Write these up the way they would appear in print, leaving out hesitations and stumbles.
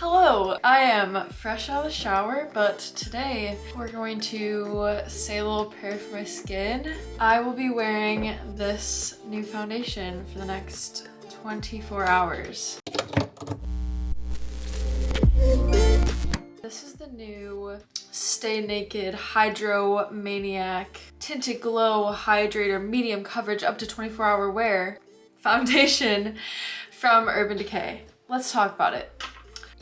Hello, I am fresh out of the shower, but today we're going to say a little prayer for my skin. I will be wearing this new foundation for the next 24 hours. This is the new Stay Naked Hydromaniac Tinted Glow Hydrator Medium Coverage up to 24-hour wear foundation from Urban Decay. Let's talk about it.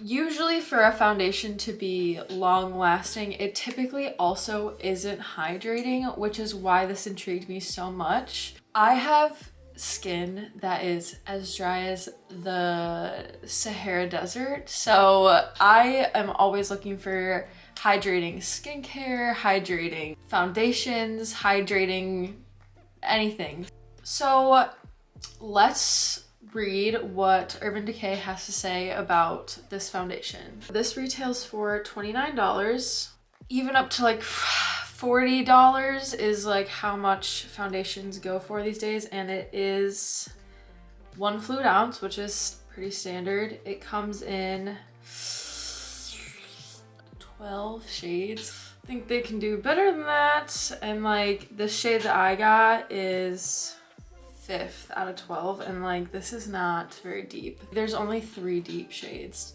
Usually for a foundation to be long lasting, it typically also isn't hydrating, which is why this intrigued me so much. I have skin that is as dry as the Sahara Desert, so I am always looking for hydrating skincare, hydrating foundations, hydrating anything. So let's read what Urban Decay has to say about this foundation. This retails for $29, even up to like $40 is like how much foundations go for these days, and it is 1 fluid ounce, which is pretty standard. It comes in 12 shades. I think they can do better than that, and like the shade that I got is 5th out of 12, and like this is not very deep. There's only 3 deep shades.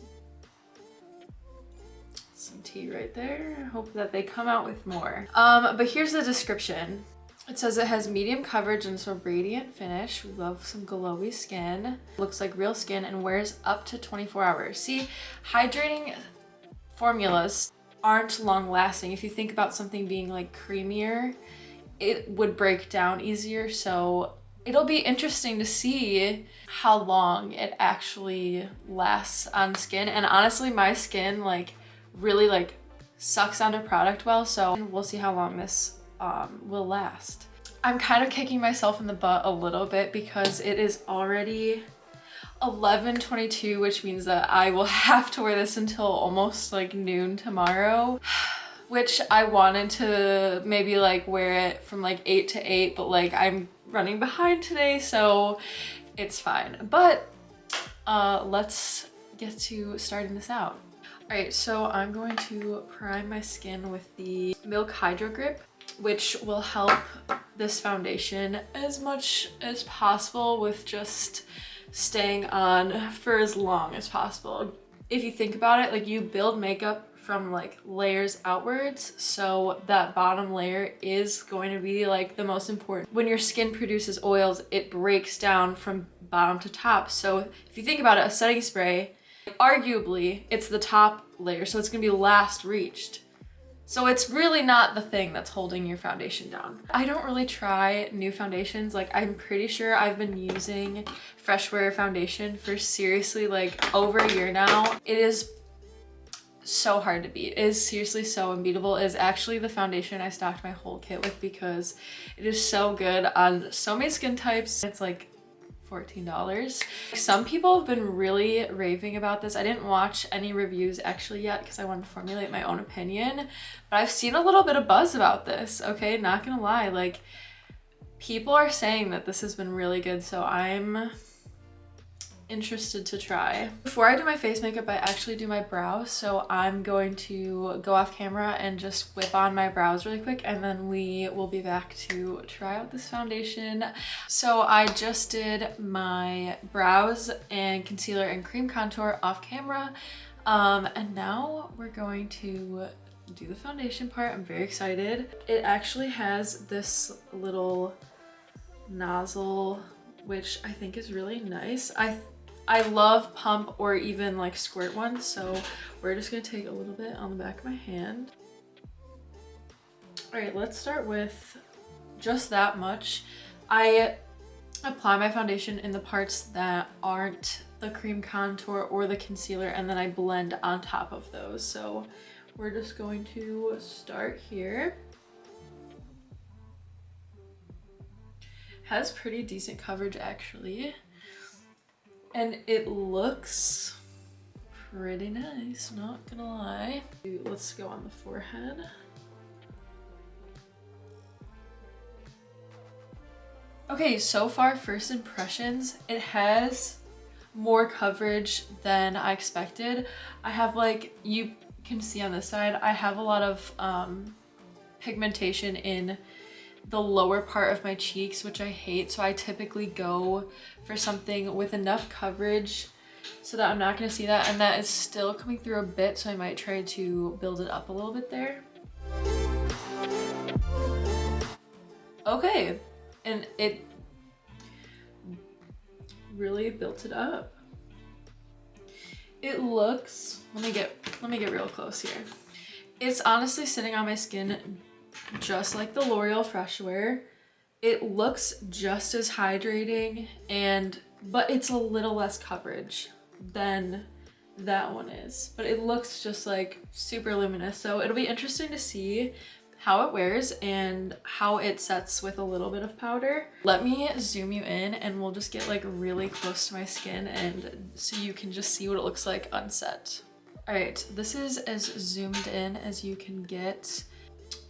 Some tea right there. I hope that they come out with more. But here's the description. It says it has medium coverage and it's a radiant finish. We love some glowy skin. Looks like real skin and wears up to 24 hours. See, hydrating formulas aren't long lasting. If you think about something being like creamier, it would break down easier. So it'll be interesting to see how long it actually lasts on skin. And honestly, my skin like really like sucks onto product well, so we'll see how long this will last. I'm kind of kicking myself in the butt a little bit because it is already 11:22, which means that I will have to wear this until almost like noon tomorrow. Which I wanted to maybe like wear it from like 8 to 8, but like I'm running behind today, so it's fine. But let's get to starting this out. All right, so I'm going to prime my skin with the Milk Hydro Grip, which will help this foundation as much as possible with just staying on for as long as possible. If you think about it, like you build makeup from like layers outwards, so that bottom layer is going to be like the most important. When your skin produces oils, it breaks down from bottom to top. So if you think about it, a setting spray, arguably it's the top layer, so it's gonna be last reached. So it's really not the thing that's holding your foundation down. I don't really try new foundations. Like I'm pretty sure I've been using Fresh Wear foundation for seriously like over a year now. It is so hard to beat. It is seriously so unbeatable. It is actually the foundation I stocked my whole kit with because it is so good on so many skin types. It's like $14. Some people have been really raving about this. I didn't watch any reviews actually yet because I wanted to formulate my own opinion, but I've seen a little bit of buzz about this, okay? Not gonna lie, like people are saying that this has been really good, so I'm interested to try. Before I do my face makeup, I actually do my brows, so I'm going to go off camera and just whip on my brows really quick, and then we will be back to try out this foundation. So I just did my brows and concealer and cream contour off camera, and now we're going to do the foundation part. I'm very excited. It actually has this little nozzle, which I think is really nice. I love pump or even like squirt ones, so we're just gonna take a little bit on the back of my hand. All right, let's start with just that much. I apply my foundation in the parts that aren't the cream contour or the concealer, and then I blend on top of those. So we're just going to start here. Has pretty decent coverage actually. And it looks pretty nice, not gonna lie. Let's go on the forehead. Okay, so far, first impressions, it has more coverage than I expected. I have, like, you can see on this side, I have a lot of pigmentation in the lower part of my cheeks, which I hate. So I typically go for something with enough coverage so that I'm not gonna see that, and that is still coming through a bit, so I might try to build it up a little bit there. Okay, and it really built it up. It looks, let me get real close here. It's honestly sitting on my skin just like the L'Oreal Fresh Wear. It looks just as hydrating, but it's a little less coverage than that one is. But it looks just like super luminous. So it'll be interesting to see how it wears and how it sets with a little bit of powder. Let me zoom you in and we'll just get like really close to my skin, and so you can just see what it looks like unset. All right, this is as zoomed in as you can get.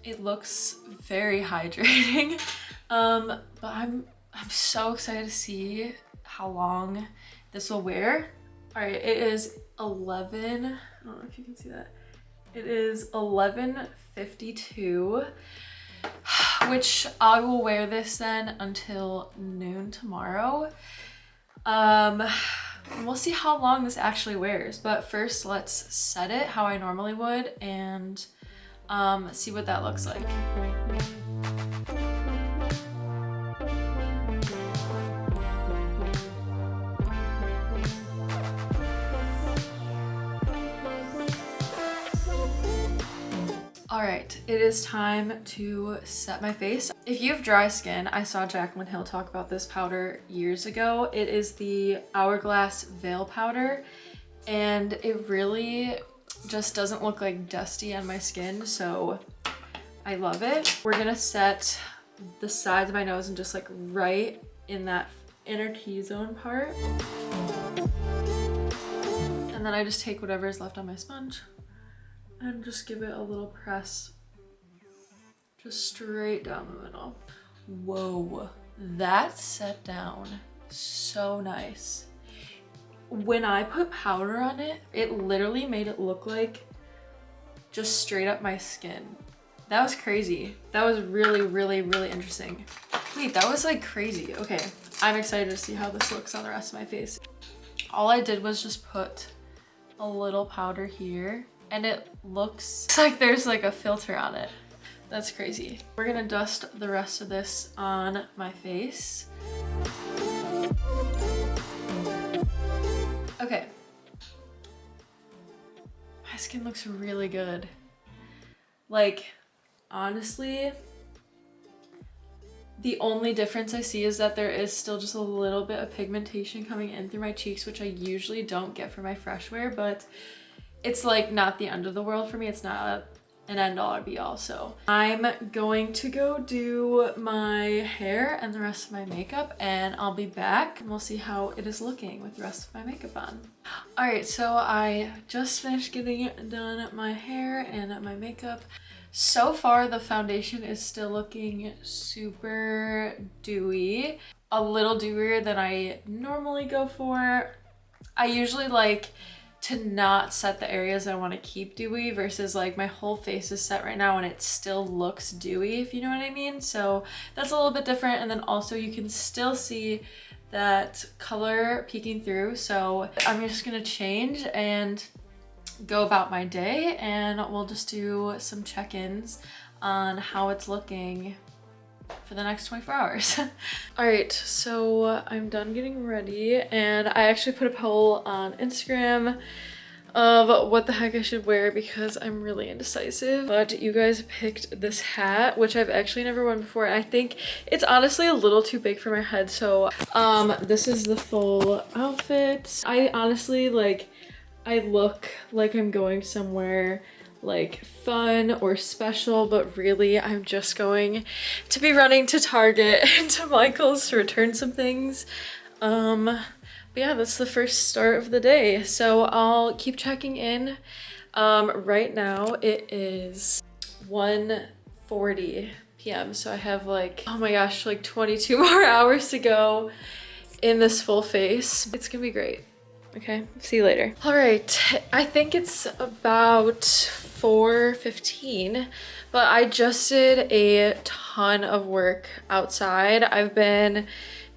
It looks very hydrating, but I'm so excited to see how long this will wear. All right, it is 11, I don't know if you can see that. It is 11:52, which I will wear this then until noon tomorrow. And we'll see how long this actually wears, but first let's set it how I normally would and see what that looks like. All right, it is time to set my face. If you have dry skin, I saw Jaclyn Hill talk about this powder years ago. It is the Hourglass Veil Powder, and it really just doesn't look like dusty on my skin, so I love it. We're gonna set the sides of my nose and just like right in that inner T-zone part. And then I just take whatever is left on my sponge and just give it a little press, just straight down the middle. Whoa, that set down so nice. When I put powder on it, it literally made it look like just straight up my skin. That was crazy. That was really, really, really interesting. Wait, that was like crazy. Okay, I'm excited to see how this looks on the rest of my face. All I did was just put a little powder here, and it looks like there's like a filter on it. That's crazy. We're gonna dust the rest of this on my face. Okay. My skin looks really good. Like, honestly, the only difference I see is that there is still just a little bit of pigmentation coming in through my cheeks, which I usually don't get for my Fresh Wear, but it's like not the end of the world for me. It's not an end all or be all. So I'm going to go do my hair and the rest of my makeup, and I'll be back and we'll see how it is looking with the rest of my makeup on. All right, so I just finished getting done my hair and my makeup. So far, the foundation is still looking super dewy, a little dewier than I normally go for. I usually like to not set the areas I want to keep dewy versus like my whole face is set right now and it still looks dewy, if you know what I mean. So that's a little bit different. And then also you can still see that color peeking through. So I'm just gonna change and go about my day, and we'll just do some check-ins on how it's looking for the next 24 hours. All right, so I'm done getting ready, and I actually put a poll on Instagram of what the heck I should wear because I'm really indecisive, but you guys picked this hat, which I've actually never worn before. I think it's honestly a little too big for my head, so this is the full outfit. I honestly I look like I'm going somewhere like fun or special, but really I'm just going to be running to Target and to Michael's to return some things. But yeah, that's the first start of the day. So I'll keep checking in. Right now it is 1:40 p.m. So I have like, oh my gosh, like 22 more hours to go in this full face. It's gonna be great. Okay, see you later. All right, I think it's about 4:15, but I just did a ton of work outside. I've been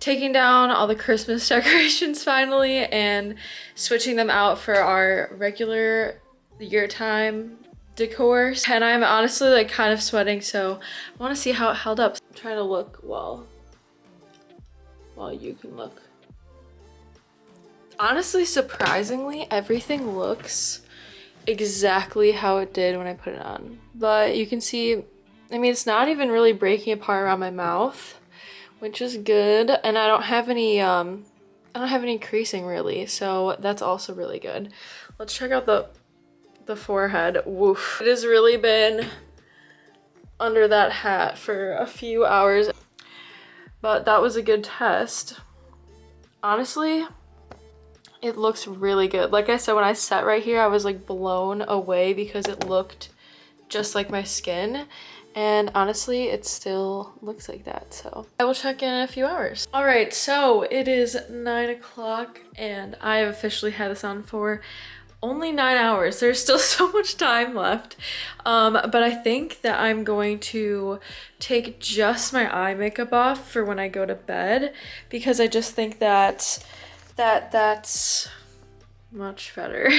taking down all the Christmas decorations finally and switching them out for our regular year time decor. And I'm honestly like kind of sweating, so I want to see how it held up. I'm trying to look while you can look. Honestly, surprisingly, everything looks exactly how it did when I put it on. But you can see, I mean, it's not even really breaking apart around my mouth, which is good. And I don't have any creasing really, so that's also really good. Let's check out the forehead. Woof. It has really been under that hat for a few hours, but that was a good test. Honestly, it looks really good. Like I said, when I sat right here, I was like blown away because it looked just like my skin. And honestly, it still looks like that. So I will check in a few hours. All right, so it is 9 o'clock and I have officially had this on for only 9 hours. There's still so much time left. But I think that I'm going to take just my eye makeup off for when I go to bed, because I just think that's much better.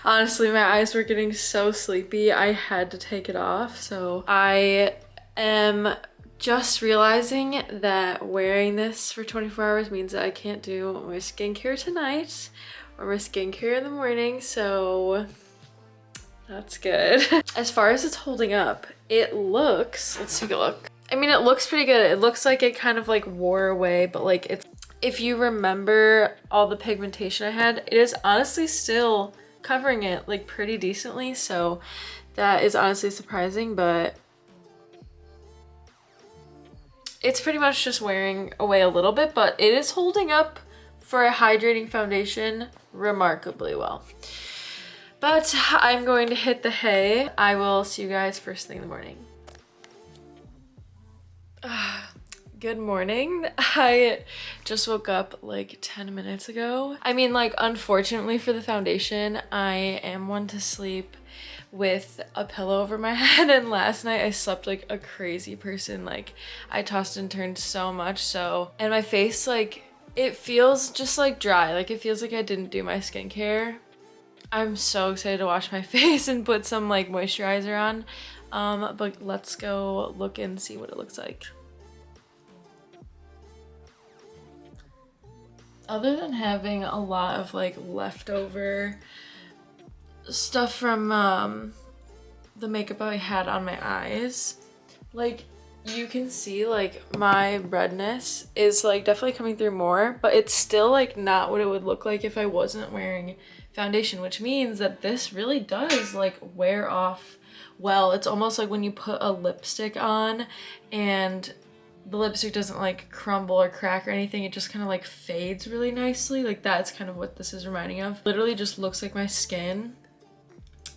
Honestly, my eyes were getting so sleepy, I had to take it off. So I am just realizing that wearing this for 24 hours means that I can't do my skincare tonight or my skincare in the morning, so that's good. As far as it's holding up, it looks, let's take a look. I mean, it looks pretty good. It looks like it kind of like wore away, but like it's, if you remember all the pigmentation I had, it is honestly still covering it like pretty decently. So that is honestly surprising, but it's pretty much just wearing away a little bit, but it is holding up for a hydrating foundation remarkably well. But I'm going to hit the hay. I will see you guys first thing in the morning. Good morning. I just woke up like 10 minutes ago. I mean, like, unfortunately for the foundation, I am one to sleep with a pillow over my head, and last night I slept like a crazy person. Like, I tossed and turned so much, so, and my face, like, it feels just like dry. Like, it feels like I didn't do my skincare. I'm so excited to wash my face and put some like moisturizer on. But let's go look and see what it looks like. Other than having a lot of like leftover stuff from the makeup I had on my eyes, like you can see like my redness is like definitely coming through more, but it's still like not what it would look like if I wasn't wearing foundation, which means that this really does like wear off well. It's almost like when you put a lipstick on and the lipstick doesn't like crumble or crack or anything, it just kind of like fades really nicely. Like that's kind of what this is reminding of. Literally just looks like my skin,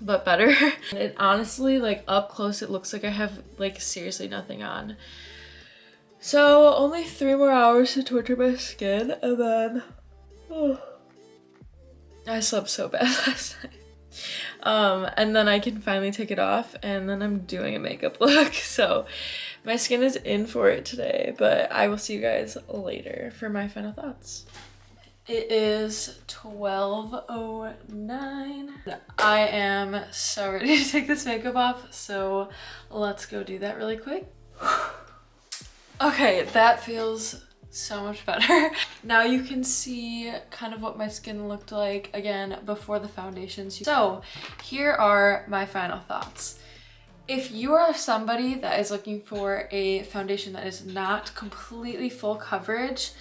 but better. And it honestly, like up close, it looks like I have like seriously nothing on. So only 3 more hours to torture my skin, and then I slept so bad last night. And then I can finally take it off, and then I'm doing a makeup look. So my skin is in for it today, but I will see you guys later for my final thoughts. It is 12:09. I am so ready to take this makeup off, so let's go do that really quick. Okay, that feels so much better. Now you can see kind of what my skin looked like again before the foundations. So here are my final thoughts. If you are somebody that is looking for a foundation that is not completely full coverage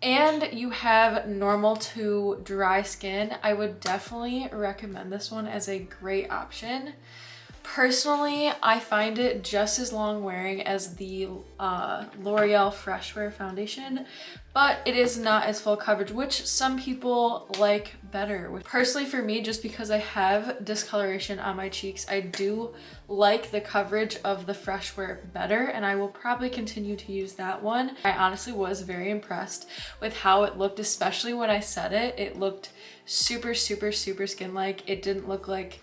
and you have normal to dry skin, I would definitely recommend this one as a great option. Personally, I find it just as long wearing as the L'Oreal Fresh Wear foundation, but it is not as full coverage, which some people like better. Personally for me, just because I have discoloration on my cheeks, I do like the coverage of the Fresh Wear better, and I will probably continue to use that one. I honestly was very impressed with how it looked, especially when I set it. It looked super, super, super skin-like. It didn't look like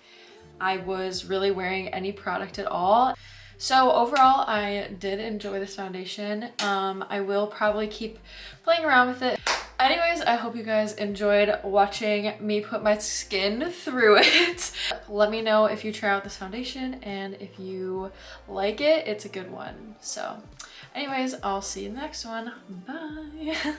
I was really wearing any product at all. So overall, I did enjoy this foundation. I will probably keep playing around with it. Anyways, I hope you guys enjoyed watching me put my skin through it. Let me know if you try out this foundation and if you like it. It's a good one. So anyways, I'll see you in the next one. Bye.